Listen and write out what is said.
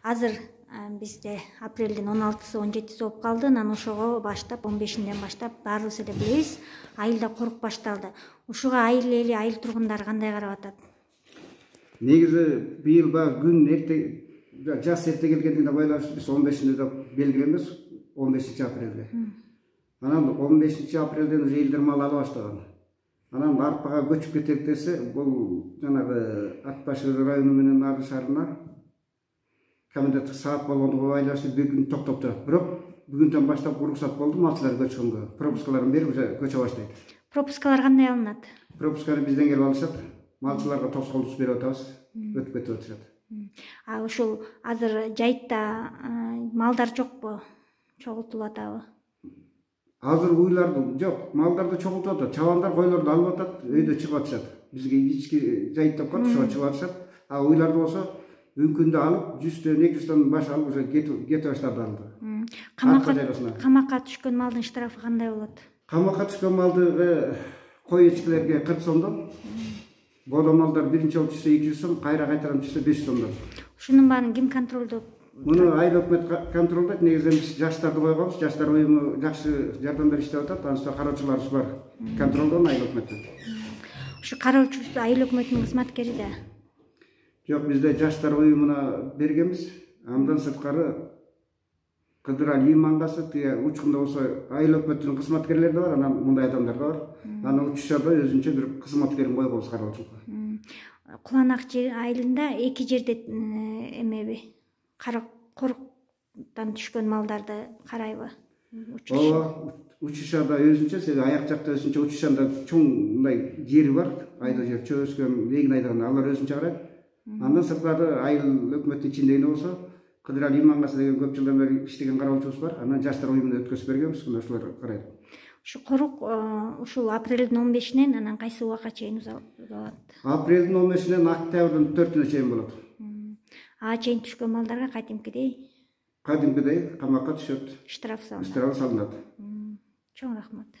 Азыр бизде апрелдин 16-сы 17-си болуп калды. Анан ошого баштап 15-инден баштап баарыбыз эле билебиз, айылда корук башталды. Ушуга айыл эли, айыл тургундары кандай карап атат? Негизи быйыл баягы күн эрте жаз эрте келгендигине байланыштуу биз 15-инде деп белгилейбиз, 15-апрелде. Анан 15-апрелден уже элдер мал ала баштаган. Анан арпага көчүп кетет десе, бул жанагы Ак Баш району менен Нарын шаарына коменденттик саат болгондугу байланыштуу бүгүн токтоп турат. Бирок бүгүндөн баштап уруксат болду малчылар көчкөнгө. Пропускаларын берип уже көчө баштайт. Пропускалар кандай алынат? Пропусканы бизден келип алышат. Малчыларга тоскоолдук берип атабыз. Өтүп кетип атышат. Ушул азыр жайытта малдар жокпу? Чогултулуп атабы? Азыр уйларды жок, малдарды чогултуп атат. Чабандар койлорду алып атат, өйдө чыгып атышат. Бизге ички жайыт деп коет, ошого чыгып атышат. Уйларды болсо мүмкүндө алып 100төн 200төн баш алып уже кетип баштады алды. Камакка түшкөн малдын штрафы кандай болот? Камакка түшкөн малды кой эчкилерге 40 сомдон, бодо малдар биринчи жолу түшсө 200 сом, кайра кайтадан түшсө 500 сомдон. Ушунун баарын ким контролдоп? Муну айыл өкмөт контролдойт. Негизи биз жаштарды койгонбуз, жаштар уюму жакшы жардам берип атат. Анын үстүнө кароочуларыбыз бар. Контролдон айыл өкмөттөн. Ушу кароочубуз айыл өкмөтүнүн кызматкери да? Жок, бизде жаштар уюмуна бергенбиз. Андан сырткары Кыдыр Али Имангасы, тиги учкунда болсо айыл өкмөтүнүн кызматкерлери да бар, анан мындай адамдар да бар. Анан учушада өзүнчө бир кызматкерин койгонбуз кароочулукка. Куланак айылында эки жерде эмеби? Коруктан түшкөн малдарды карайбы? Ооба, учушада өзүнчө, себеби аяк жакта өзүнчө учушанда чоң мындай жери бар, айда жер чөбөскөн, эгин айдаган, алар өзүнчө карайт. Андан сырткары айыл өкмөттүн ичиндегине болсо Кыдыр Али Имангасы деген көп жылдан бери иштеген кароочубуз бар. Анан жаштар уюмуна өткөзүп бергенбиз, ошолор карайт. Ушу корук ушул апрелдин 15-инен анан кайсы убакка чейин узалат? Апрелдин 15-инен октябрдын 4-үнө чейин болот. Ага чейин түшкөн малдарга кадимкидей камакка түшөт. Штраф салынат. Штраф салынат. Чоң рахмат.